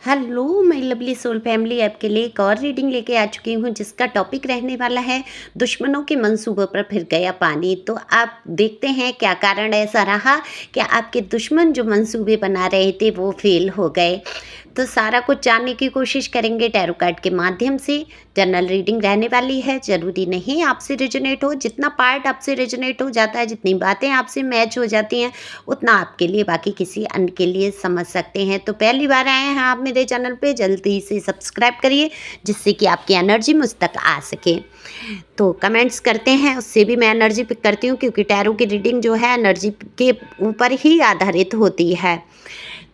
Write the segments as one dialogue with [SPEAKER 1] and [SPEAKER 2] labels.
[SPEAKER 1] Hello my lovely soul family, आपके लिए एक और रीडिंग लेके आ चुकी हूँ जिसका टॉपिक रहने वाला है दुश्मनों के मंसूबों पर फिर गया पानी। तो आप देखते हैं क्या कारण ऐसा रहा कि आपके दुश्मन जो मंसूबे बना रहे थे वो फेल हो गए। तो सारा कुछ जानने की कोशिश करेंगे टैरो कार्ड के माध्यम से। जनरल रीडिंग रहने वाली है, ज़रूरी नहीं आपसे रेजोनेट हो। जितना पार्ट आपसे रेजोनेट हो जाता है, जितनी बातें आपसे मैच हो जाती हैं, उतना आपके लिए, बाकी किसी अन्य के लिए समझ सकते हैं। तो पहली बार आए हैं आप मेरे चैनल पे, जल्दी से सब्सक्राइब करिए जिससे कि आपकी एनर्जी मुझ तक आ सके। तो कमेंट्स करते हैं, उससे भी मैं एनर्जी पिक करती हूँ क्योंकि टैरो की रीडिंग जो है एनर्जी के ऊपर ही आधारित होती है।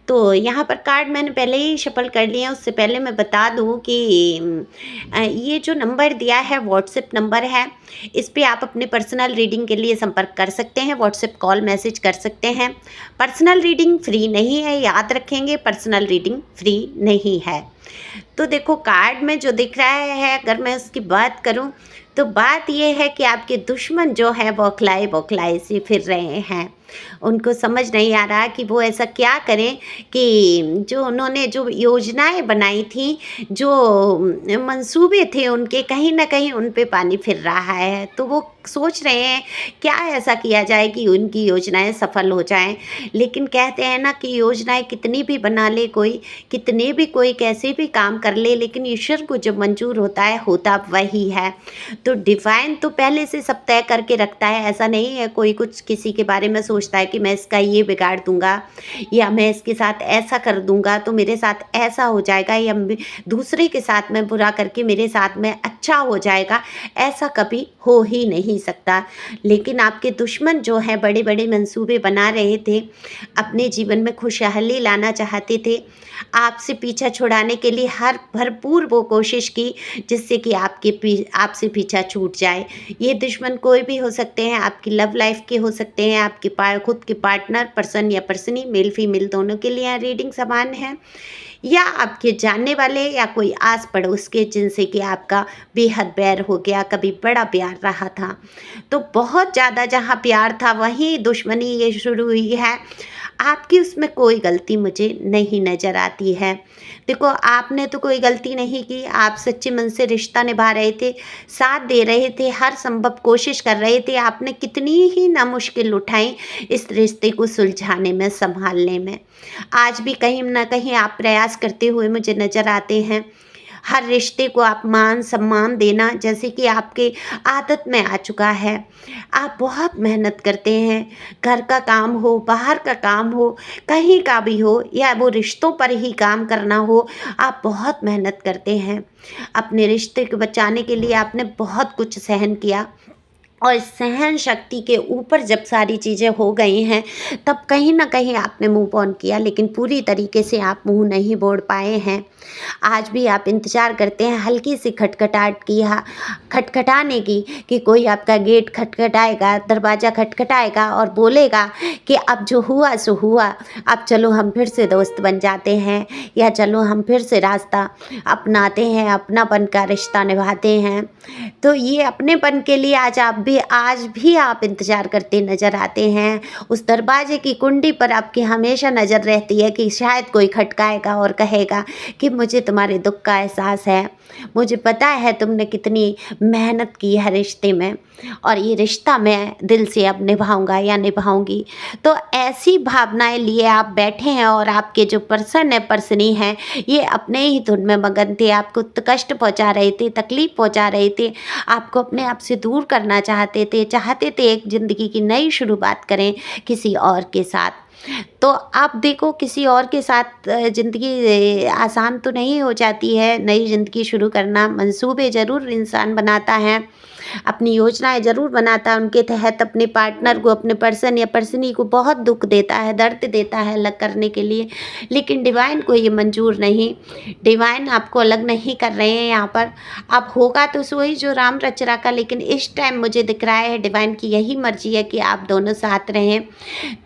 [SPEAKER 1] तो यहाँ पर कार्ड मैंने पहले ही शफल कर लिए हैं। उससे पहले मैं बता दूँ कि ये जो नंबर दिया है व्हाट्सएप नंबर है, इस पे आप अपने पर्सनल रीडिंग के लिए संपर्क कर सकते हैं, व्हाट्सएप कॉल मैसेज कर सकते हैं। पर्सनल रीडिंग फ्री नहीं है, याद रखेंगे, पर्सनल रीडिंग फ्री नहीं है। तो देखो कार्ड में जो दिख रहा है, अगर मैं उसकी बात करूं तो बात यह है कि आपके दुश्मन जो है बौखलाए बौखलाए से फिर रहे हैं। उनको समझ नहीं आ रहा कि वो ऐसा क्या करें कि जो उन्होंने जो योजनाएं बनाई थी, जो मंसूबे थे उनके, कहीं ना कहीं उन पे पानी फिर रहा है। तो वो सोच रहे हैं क्या ऐसा किया जाए कि उनकी योजनाएं सफल हो जाएं। लेकिन कहते हैं ना कि योजनाएं कितनी भी बना ले कोई, कितने भी कोई कैसे भी काम कर ले, लेकिन ईश्वर को जब मंजूर होता है होता वही है। तो डिवाइन तो पहले से सब तय करके रखता है। ऐसा नहीं है कोई कुछ किसी के बारे में सोचता है कि मैं इसका ये बिगाड़ दूंगा या मैं इसके साथ ऐसा कर दूंगा तो मेरे साथ ऐसा हो जाएगा, या दूसरे के साथ मैं बुरा करके मेरे साथ में अच्छा हो जाएगा। ऐसा कभी हो ही नहीं सकता। लेकिन आपके दुश्मन जो है बड़े बड़े मंसूबे बना रहे थे, अपने जीवन में खुशहाली लाना चाहते थे, आपसे पीछा छुड़ाने के लिए हर भरपूर वो कोशिश की जिससे कि आपसे पीछा छूट जाए। ये दुश्मन कोई भी हो सकते हैं, आपकी लव लाइफ के हो सकते हैं, आपके खुद के पार्टनर, पर्सन या पर्सनी, मेल फीमेल दोनों के लिए रीडिंग समान है, या आपके जानने वाले या कोई आस पड़ोस के जिनसे कि आपका बेहद बैर हो गया, कभी बड़ा प्यार रहा था। तो बहुत ज़्यादा जहाँ प्यार था वहीं दुश्मनी ये शुरू हुई है। आपकी उसमें कोई गलती मुझे नहीं नज़र आती है। देखो आपने तो कोई गलती नहीं की, आप सच्चे मन से रिश्ता निभा रहे थे, साथ दे रहे थे, हर संभव कोशिश कर रहे थे। आपने कितनी ही ना मुश्किल उठाई इस रिश्ते को सुलझाने में, संभालने में। आज भी कहीं ना कहीं आप प्रयास करते हुए मुझे नज़र आते हैं। हर रिश्ते को आप मान सम्मान देना जैसे कि आपके आदत में आ चुका है। आप बहुत मेहनत करते हैं, घर का काम हो, बाहर का काम हो, कहीं का भी हो, या वो रिश्तों पर ही काम करना हो, आप बहुत मेहनत करते हैं। अपने रिश्ते को बचाने के लिए आपने बहुत कुछ सहन किया, और इस सहन शक्ति के ऊपर जब सारी चीज़ें हो गई हैं तब कहीं न कहीं आपने मूव ऑन किया, लेकिन पूरी तरीके से आप मुँह नहीं मोड़ पाए हैं। आज भी आप इंतज़ार करते हैं हल्की सी खटखटाहट की, खटखटाने की, कि कोई आपका गेट खटखटाएगा, दरवाज़ा खटखटाएगा और बोलेगा कि अब जो हुआ सो हुआ, अब चलो हम फिर से दोस्त बन जाते हैं, या चलो हम फिर से रास्ता अपनाते हैं, अपनापन का रिश्ता निभाते हैं। तो ये अपनेपन के लिए आज भी आप इंतज़ार करते नज़र आते हैं। उस दरवाजे की कुंडी पर आपकी हमेशा नज़र रहती है कि शायद कोई खटकाएगा और कहेगा कि मुझे तुम्हारे दुख का एहसास है, मुझे पता है तुमने कितनी मेहनत की है रिश्ते में, और ये रिश्ता मैं दिल से अब निभाऊंगा या निभाऊंगी। तो ऐसी भावनाएं लिए आप बैठे हैं, और आपके जो पर्सन है, पर्सनी है, ये अपने ही धुन में मगन थे, आपको कष्ट पहुंचा रहे थे, तकलीफ पहुंचा रहे थे, आपको अपने आप से दूर करना चाहते थे एक ज़िंदगी की नई शुरुआत करें किसी और के साथ। तो आप देखो किसी और के साथ ज़िंदगी आसान तो नहीं हो जाती है। नई ज़िंदगी शुरू करना, मंसूबे ज़रूर इंसान बनाता है, अपनी योजनाएं ज़रूर बनाता है, उनके तहत अपने पार्टनर को, अपने पर्सन या पर्सनी को बहुत दुख देता है, दर्द देता है अलग करने के लिए, लेकिन डिवाइन को ये मंजूर नहीं। डिवाइन आपको अलग नहीं कर रहे हैं यहाँ पर। अब होगा तो सोई जो राम रच रखा, लेकिन इस टाइम मुझे दिख रहा है डिवाइन की यही मर्जी है कि आप दोनों साथ रहें।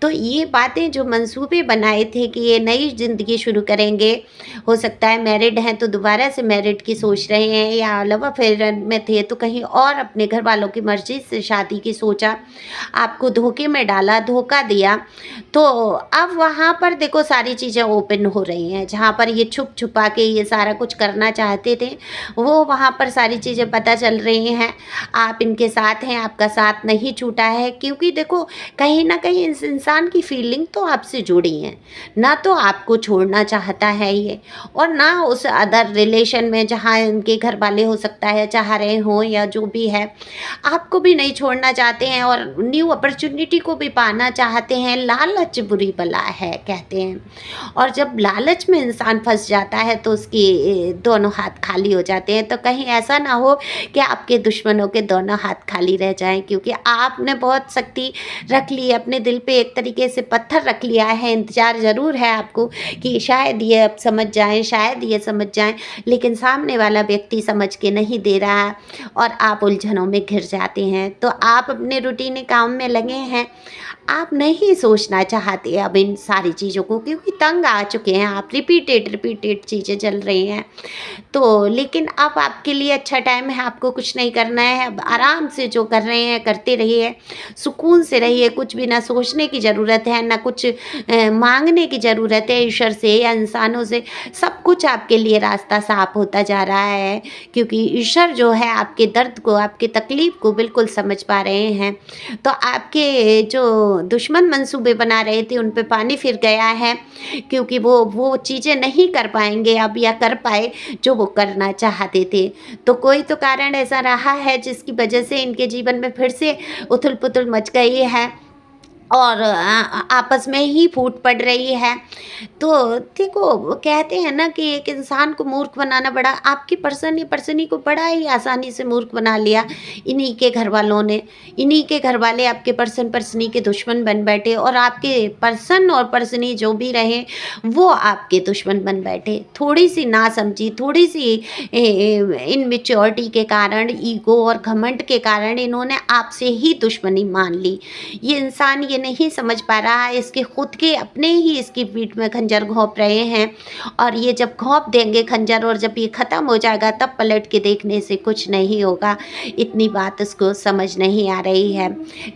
[SPEAKER 1] तो ये बातें आपने जो मंसूबे बनाए थे कि ये नई ज़िंदगी शुरू करेंगे, हो सकता है मैरिड हैं तो दोबारा से मैरिड की सोच रहे हैं, या अलावा अफेयर में थे तो कहीं और अपने घर वालों की मर्ज़ी से शादी की सोचा, आपको धोखे में डाला, धोखा दिया। तो अब वहाँ पर देखो सारी चीज़ें ओपन हो रही हैं, जहाँ पर ये छुप-छुपा के ये सारा कुछ करना चाहते थे, वो वहाँ पर सारी चीज़ें पता चल रही हैं। आप इनके साथ हैं, आपका साथ नहीं छूटा है, क्योंकि देखो कहीं न कहीं इस इंसान की फीलिंग तो आपसे जुड़ी हैं। ना तो आपको छोड़ना चाहता है ये, और ना उस अदर रिलेशन में जहाँ इनके घर वाले हो सकता है चाह रहे हों या जो भी है, आपको भी नहीं छोड़ना चाहते हैं और न्यू अपॉर्च्युनिटी को भी पाना चाहते हैं। लालच बुरी बला है कहते हैं, और जब लालच में इंसान फँस जाता है तो उसके दोनों हाथ खाली हो जाते हैं। तो कहीं ऐसा ना हो कि आपके दुश्मनों के दोनों हाथ खाली रह जाएँ, क्योंकि आपने बहुत सख्ती रख ली है अपने दिल पे, एक तरीके से पत्थर रख लिया है। इंतज़ार ज़रूर है आपको कि शायद ये अब समझ जाएँ, शायद ये समझ जाएँ, लेकिन सामने वाला व्यक्ति समझ के नहीं दे रहा है और आप उलझनों में घिर जाते हैं। तो आप अपने रूटीन काम में लगे हैं, आप नहीं सोचना चाहते अब इन सारी चीज़ों को, क्योंकि तंग आ चुके हैं आप, रिपीटेड चीज़ें चल रही हैं। तो लेकिन अब आपके लिए अच्छा टाइम है, आपको कुछ नहीं करना है, अब आराम से जो कर रहे हैं करते रहिए, सुकून से रहिए, कुछ भी ना सोचने की ज़रूरत है, ना कुछ माँगने की ज़रूरत है ईश्वर से या इंसानों से। सब कुछ आपके लिए रास्ता साफ होता जा रहा है, क्योंकि ईश्वर जो है आपके दर्द को, आपकी तकलीफ़ को बिल्कुल समझ पा रहे हैं। तो आपके जो दुश्मन मंसूबे बना रहे थे उन पे पानी फिर गया है, क्योंकि वो चीज़ें नहीं कर पाएँगे अब, या कर पाए जो वो करना चाहते थे। तो कोई तो कारण ऐसा रहा है जिसकी वजह से इनके जीवन में फिर से उथल-पुथल मच गई है और आपस में ही फूट पड़ रही है। तो देखो वो कहते हैं ना कि एक इंसान को मूर्ख बनाना बड़ा, आपकी पर्सनी को बड़ा ही आसानी से मूर्ख बना लिया इन्हीं के घर वालों ने। इन्हीं के घर वाले आपके पर्सनी के दुश्मन बन बैठे, और आपके पर्सन और पर्सनी जो भी रहे वो आपके दुश्मन बन बैठे। थोड़ी-सी नासमझी, थोड़ी-सी इनमैच्योरिटी के कारण, ईगो और घमंड के कारण इन्होंने आपसे ही दुश्मनी मान ली। ये इंसान ये नहीं समझ पा रहा है, इसके खुद के अपने ही इसकी पीठ में खंजर घोंप रहे हैं, और ये जब घोंप देंगे खंजर और जब ये ख़त्म हो जाएगा तब पलट के देखने से कुछ नहीं होगा। इतनी बात उसको समझ नहीं आ रही है।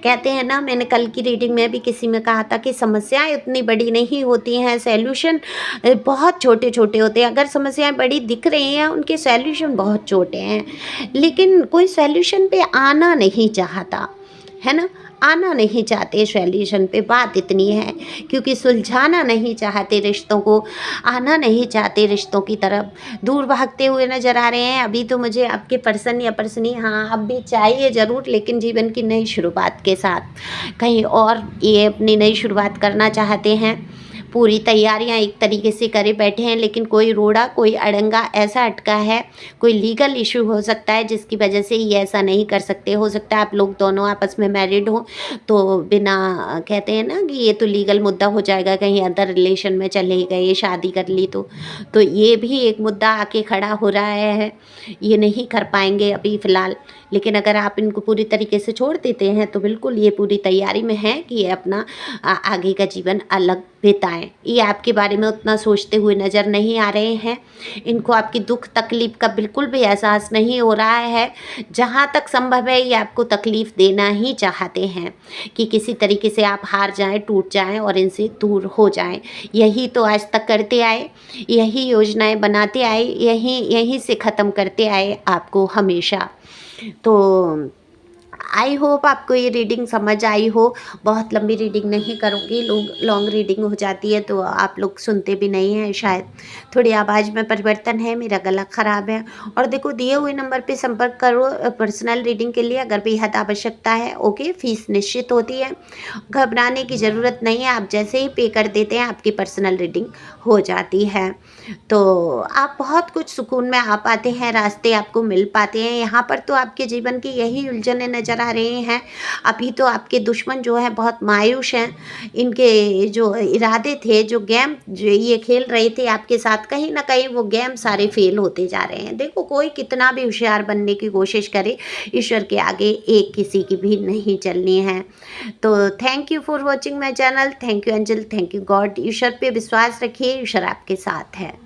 [SPEAKER 1] कहते हैं ना, मैंने कल की रीडिंग में भी किसी में कहा था कि समस्याएं उतनी बड़ी नहीं होती हैं, सॉल्यूशन बहुत छोटे छोटे होते हैं। अगर समस्याएं बड़ी दिख रही हैं, उनके सॉल्यूशन बहुत छोटे हैं, लेकिन कोई सॉल्यूशन पे आना नहीं चाहता है ना, आना नहीं चाहते सॉल्यूशन पे। बात इतनी है, क्योंकि सुलझाना नहीं चाहते रिश्तों को, आना नहीं चाहते रिश्तों की तरफ, दूर भागते हुए नज़र आ रहे हैं। अभी तो मुझे आपके पर्सन या पर्सनी हाँ अब भी चाहिए ज़रूर, लेकिन जीवन की नई शुरुआत के साथ कहीं और ये अपनी नई शुरुआत करना चाहते हैं। पूरी तैयारियां एक तरीके से करे बैठे हैं, लेकिन कोई रोड़ा, कोई अड़ंगा ऐसा अटका है, कोई लीगल इशू हो सकता है जिसकी वजह से ये ऐसा नहीं कर सकते। हो सकता है आप लोग दोनों आपस में मैरिड हो, तो बिना कहते हैं ना कि ये तो लीगल मुद्दा हो जाएगा, कहीं अदर रिलेशन में चले गए, शादी कर ली तो ये भी एक मुद्दा आके खड़ा हो रहा है। ये नहीं कर पाएंगे अभी फ़िलहाल, लेकिन अगर आप इनको पूरी तरीके से छोड़ देते हैं तो बिल्कुल ये पूरी तैयारी में है कि ये अपना आगे का जीवन अलग बिताएं। ये आपके बारे में उतना सोचते हुए नज़र नहीं आ रहे हैं। इनको आपकी दुख तकलीफ़ का बिल्कुल भी एहसास नहीं हो रहा है। जहाँ तक संभव है ये आपको तकलीफ़ देना ही चाहते हैं कि किसी तरीके से आप हार जाएं, टूट जाएं और इनसे दूर हो जाएं। यही तो आज तक करते आए, यही योजनाएं बनाते आए, यहीं से ख़त्म करते आए आपको हमेशा। तो आई होप आपको ये रीडिंग समझ आई हो। बहुत लंबी रीडिंग नहीं करूँगी, लॉन्ग रीडिंग हो जाती है तो आप लोग सुनते भी नहीं हैं शायद। थोड़ी आवाज़ में परिवर्तन है, मेरा गला ख़राब है। और देखो दिए हुए नंबर पे संपर्क करो पर्सनल रीडिंग के लिए अगर बेहद आवश्यकता है। ओके, फ़ीस निश्चित होती है, घबराने की ज़रूरत नहीं है। आप जैसे ही पे कर देते हैं आपकी पर्सनल रीडिंग हो जाती है। तो आप बहुत कुछ सुकून में आ पाते हैं, रास्ते आपको मिल पाते हैं। यहाँ पर तो आपके जीवन की यही उलझनें नज़र नज़र आ रहे हैं। अभी तो आपके दुश्मन जो है बहुत मायूस हैं, इनके जो इरादे थे, जो गेम जो ये खेल रहे थे आपके साथ, कहीं न कहीं वो गेम सारे फेल होते जा रहे हैं। देखो, कोई कितना भी होशियार बनने की कोशिश करे, ईश्वर के आगे एक किसी की भी नहीं चलनी है। तो thank you for watching my channel. Thank you angel, thank you God. ईश्वर पे विश्वास रखिए, ईश्वर आपके साथ है।